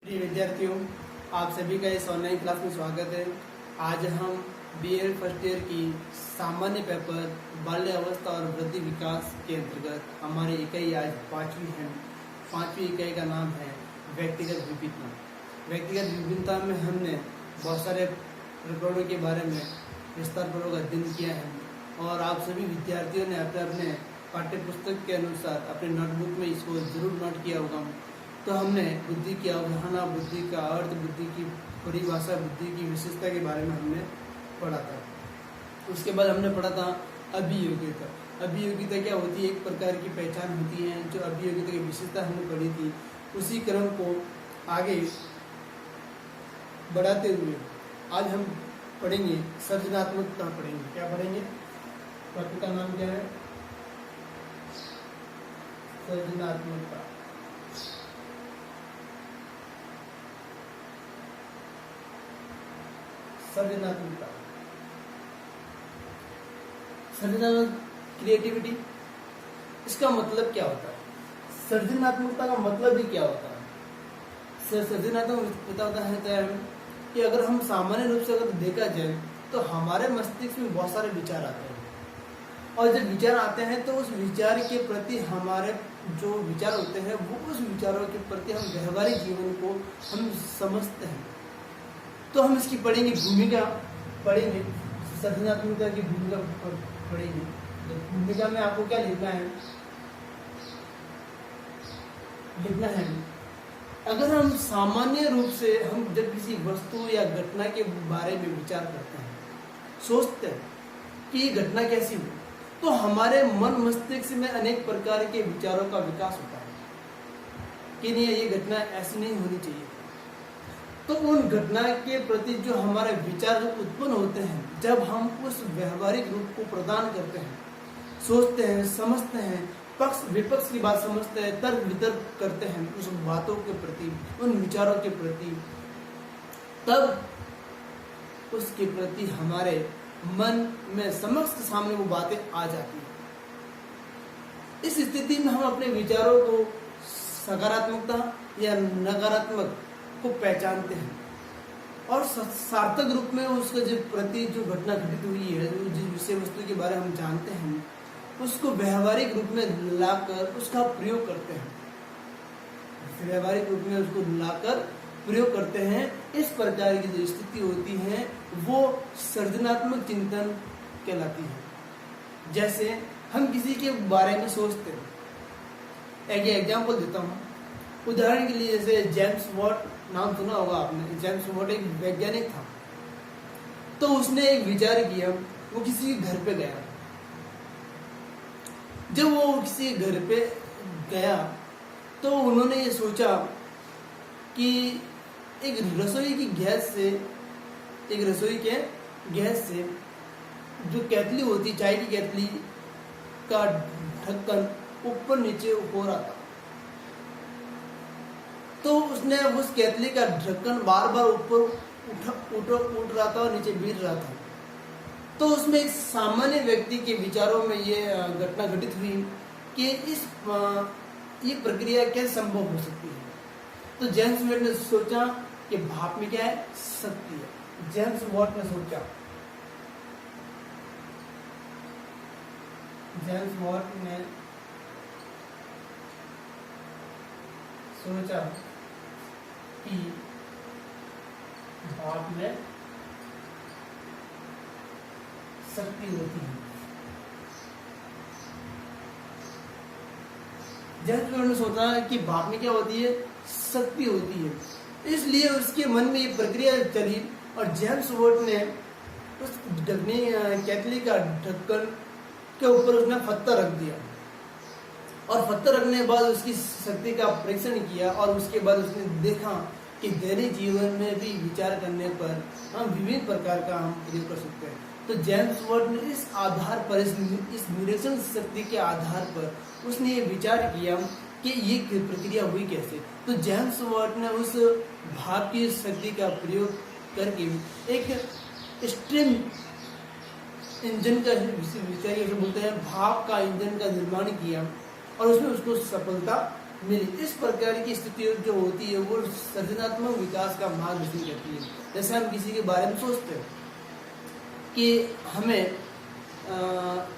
प्रिय विद्यार्थियों, आप सभी का इस ऑनलाइन क्लास में स्वागत है। आज हम बीएड फर्स्ट ईयर की सामान्य पेपर बाल्य अवस्था और वृद्धि विकास के अंतर्गत हमारी इकाई आज पांचवी है। पांचवी इकाई का नाम है व्यक्तिगत विभिन्नता। व्यक्तिगत विभिन्नता में हमने बहुत सारे प्रकरणों के बारे में विस्तारपूर्वक अध्ययन किया है और आप सभी विद्यार्थियों ने अपने अपने पाठ्य पुस्तक के अनुसार अपने नोटबुक में इसको जरूर नोट किया होगा। तो हमने बुद्धि की अवधारणा, बुद्धि का अर्थ, बुद्धि की परिभाषा, बुद्धि की विशेषता के बारे में हमने पढ़ा था। उसके बाद हमने पढ़ा था अभियोग्यता। अभियोग्यता क्या होती है? एक प्रकार की पहचान होती है। जो अभियोग्यता की विशेषता हमने पढ़ी थी, उसी क्रम को आगे बढ़ाते हुए आज हम पढ़ेंगे सृजनात्मकता। पढ़ेंगे क्या पढ़ेंगे? टॉपिक का नाम क्या है? सृजनात्मकता। सृजनात्मकता, सृजनात्मक क्रिएटिविटी, इसका मतलब क्या होता है? सृजनात्मकता का मतलब ही क्या होता है? सृजनात्मकता होता है कि अगर हम सामान्य रूप से अगर देखा जाए तो हमारे मस्तिष्क में बहुत सारे विचार आते हैं और जब विचार आते हैं तो उस विचार के प्रति हमारे जो विचार होते हैं वो उस विचारों के प्रति हम व्यवहारिक जीवन को हम समझते हैं। तो हम इसकी पढ़ेंगे भूमिका, पढ़ेंगे सृजनात्मकता की भूमिका पढ़ेंगे। तो भूमिका में आपको क्या लिखना है? लिखना है अगर हम सामान्य रूप से हम जब किसी वस्तु या घटना के बारे में विचार करते हैं, सोचते हैं कि ये घटना कैसी हुई, तो हमारे मन मस्तिष्क में अनेक प्रकार के विचारों का विकास होता है कि नहीं, ये घटना ऐसी नहीं होनी चाहिए। तो उन घटना के प्रति जो हमारे विचार उत्पन्न होते हैं, जब हम उस व्यवहारिक रूप को प्रदान करते हैं, सोचते हैं, समझते हैं, पक्ष विपक्ष की बात समझते हैं, तर्क वितर्क करते हैं उस बातों के प्रति, उन विचारों के प्रति, तब उसके प्रति हमारे मन में समक्ष सामने वो बातें आ जाती हैं। इस स्थिति में हम अपने विचारों को सकारात्मकता या नकारात्मक को पहचानते हैं और सार्थक रूप में उसके जो प्रति जो घटना घटित हुई है, जिस विषय वस्तु के बारे में हम जानते हैं, उसको व्यवहारिक रूप में लाकर उसका प्रयोग करते हैं। व्यवहारिक रूप में उसको लाकर प्रयोग करते हैं। इस प्रकार की जो स्थिति होती है वो सृजनात्मक चिंतन कहलाती है। जैसे हम किसी के बारे में सोचते हैं। एक एग्जाम्पल देता हूँ। उदाहरण के लिए जैसे जेम्स वॉट, नाम सुना होगा आपने। जेम्स वॉट एक वैज्ञानिक था। तो उसने एक विचार किया, वो किसी घर पे गया। जब वो किसी घर पे गया तो उन्होंने ये सोचा कि एक रसोई की गैस से जो केतली होती, चाय की केतली का ढक्कन ऊपर नीचे हो रहा था। तो उसने उस केतली का ढक्कन बार बार ऊपर उठ रहा था और नीचे गिर रहा था। तो उसमें एक सामान्य व्यक्ति के विचारों में ये घटना घटित हुई कि ये प्रक्रिया कैसे संभव हो सकती है। तो जेम्स वॉट ने सोचा कि भाप में क्या है? शक्ति है। जेम्स वॉट ने सोचा कि भाप में शक्ति होती है। जेम्स वॉट ने सोचा कि भाप में क्या होती है? शक्ति होती है। इसलिए उसके मन में ये प्रक्रिया चली और जेम्स वॉट ने उस केतली का ढक्कन के ऊपर उसने पत्थर रख दिया और पत्थर रखने के बाद उसकी शक्ति का परीक्षण किया और उसके बाद उसने देखा कि दैनिक जीवन में भी विचार करने पर हम विभिन्न प्रकार का हम प्रयोग कर सकते हैं। तो जेम्स वॉट ने इस आधार पर, इस निरीक्षण शक्ति के आधार पर उसने ये विचार किया कि ये प्रक्रिया हुई कैसे। तो जेम्स वॉट ने उस भाप की शक्ति का प्रयोग करके एक स्टीम इंजन का विषय बोलते हैं, भाप का इंजन का निर्माण किया और उसमें उसको सफलता मिली। इस प्रकार की स्थिति जो होती है वो सृजनात्मक विकास का मार्गदर्शन करती है। जैसे हम किसी के बारे में सोचते हैं कि हमें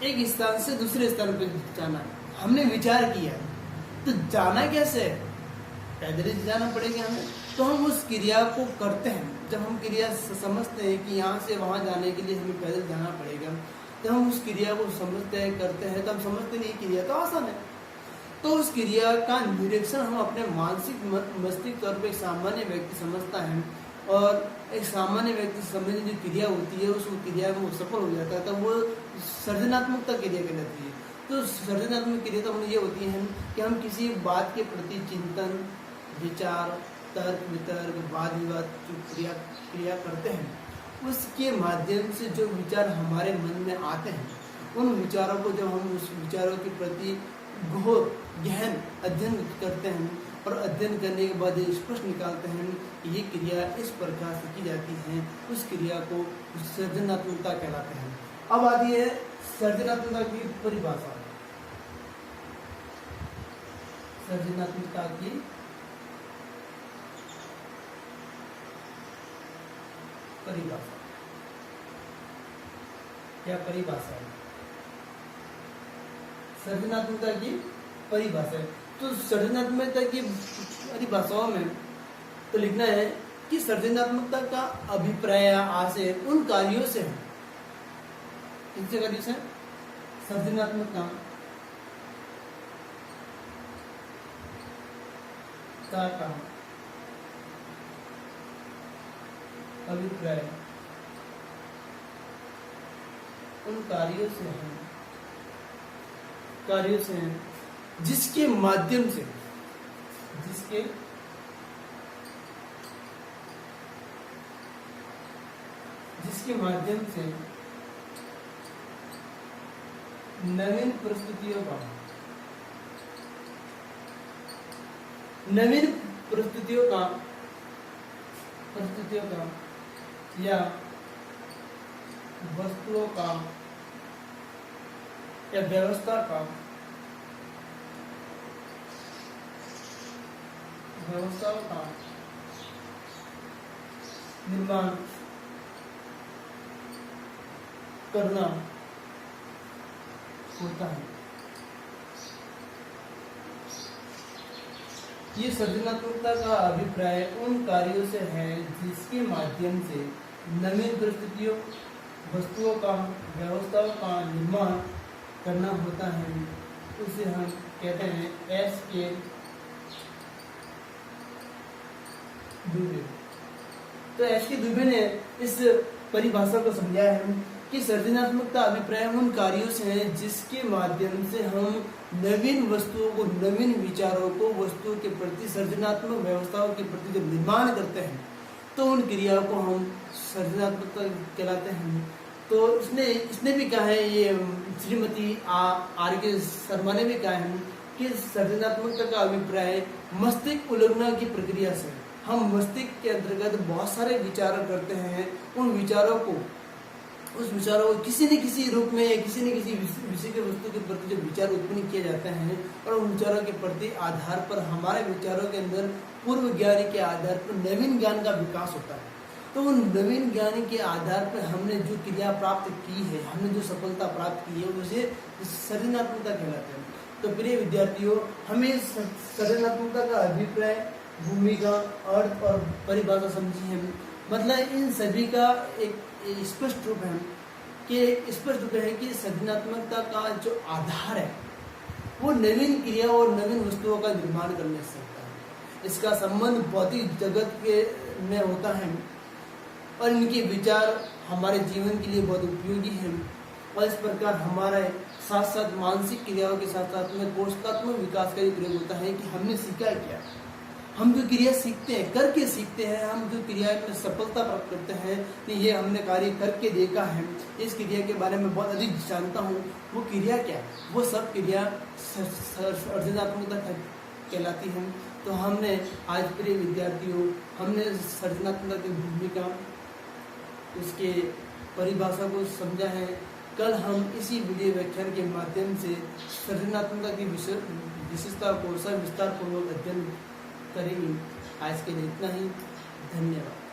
एक स्थान से दूसरे स्थान पर जाना है, हमने विचार किया, तो जाना कैसे है? पैदल ही जाना पड़ेगा हमें। तो हम उस क्रिया को करते हैं। जब हम क्रिया समझते हैं कि यहाँ से वहाँ जाने के लिए हमें पैदल जाना पड़ेगा, तो हम उस क्रिया को समझते हैं, करते हैं, तो हम समझते नहीं क्रिया तो आसान है। तो उस क्रिया का निरीक्षण हम अपने मानसिक मस्तिष्क तौर पर एक सामान्य व्यक्ति समझता है, और एक सामान्य व्यक्ति समझने जो क्रिया होती है उस क्रिया में वो सफल हो जाता है, तो वो सृजनात्मकता क्रिया कहलाती है। तो सृजनात्मक क्रिया तो ये होती है कि हम किसी बात के प्रति चिंतन, विचार, तर्क वितर्क, वाद विवाद जो क्रिया करते हैं, उसके माध्यम से जो विचार हमारे मन में आते हैं, उन विचारों को जब हम उस विचारों के प्रति घोर गहन अध्ययन करते हैं, और अध्ययन करने के बाद ये स्पष्ट निकालते हैं कि ये क्रिया इस प्रकार से की जाती है, उस क्रिया को सृजनात्मकता कहलाते हैं। अब आती है सृजनात्मकता की परिभाषा। सृजनात्मकता की परिभाषा क्या परिभाषा है? सृजनात्मकता की परिभाषा है। तो सृजनात्मकता की परिभाषाओं में तो लिखना है कि सृजनात्मकता का अभिप्राय आशय उन कार्यों से है। किन कार्यों से? सृजनात्मकता का अभिप्राय उन कार्यों से है जिसके माध्यम से नवीन प्रस्तुतियों का या वस्तुओं का या व्यवस्था का निर्माण करना होता है। ये सृजनात्मकता का अभिप्राय उन कार्यों से है जिसके माध्यम से नवीन परिस्थितियों, वस्तुओं का, व्यवस्थाओं का निर्माण करना होता है। उसे हम कहते हैं एस के दुबे। तो एस के दुबे ने इस परिभाषा को समझाया है कि सृजनात्मकता अभिप्राय उन कार्यों से है जिसके माध्यम से हम नवीन वस्तुओं को, नवीन विचारों को, वस्तुओं के प्रति, सृजनात्मक व्यवस्थाओं के प्रति जब निर्माण करते हैं, तो उन क्रियाओं को हम सृजनात्मकता कहलाते हैं। तो इसने भी कहा है, ये श्रीमती आर के शर्मा ने भी कहा है कि सृजनात्मकता का अभिप्राय मस्तिष्क उलगना की प्रक्रिया से। हम मस्तिष्क के अंतर्गत बहुत सारे विचार करते हैं, उन विचारों को, उस विचारों को किसी न किसी रूप में, किसी न किसी विषय के वस्तु के प्रति जब विचार उत्पन्न किए जाते हैं, और उन विचारों के प्रति आधार पर हमारे विचारों के अंदर पूर्व ज्ञान के आधार पर नवीन ज्ञान का विकास होता है। तो उन नवीन ज्ञान के आधार पर हमने जो क्रिया प्राप्त की है, हमने जो सफलता प्राप्त की है, उसे सृजनात्मकता कहलाते हैं। तो प्रिय विद्यार्थियों, हमें सृजनात्मकता का अभिप्राय, भूमिका, अर्थ और परिभाषा समझी है। मतलब इन सभी का एक स्पष्ट रूप है कि सृजनात्मकता का जो आधार है वो नवीन क्रिया और नवीन वस्तुओं का निर्माण करने से होता है। इसका संबंध भौतिक जगत के में होता है, और इनके विचार हमारे जीवन के लिए बहुत उपयोगी हैं। और इस प्रकार हमारे साथ साथ मानसिक क्रियाओं के साथ साथ में कोष्ठात्मक विकास का भी प्रयोग होता है कि हमने सीखा क्या। हम जो क्रिया सीखते हैं, करके सीखते हैं, हम जो क्रिया में सफलता प्राप्त करते हैं कि ये हमने कार्य करके देखा है, इस क्रिया के बारे में बहुत अधिक जानता हूँ, वो क्रिया क्या है, वो सब क्रिया सृजनात्मकता कहलाती है। तो हमने आज प्रिय विद्यार्थियों, हमने सृजनात्मकता की भूमिका, उसके परिभाषा को समझा है। कल हम इसी वीडियो व्याख्यान के माध्यम से सृजनात्मकता की विशेषता को सविस्तार पूर्वक अध्ययन करेंगे। आज के लिए इतना ही। धन्यवाद।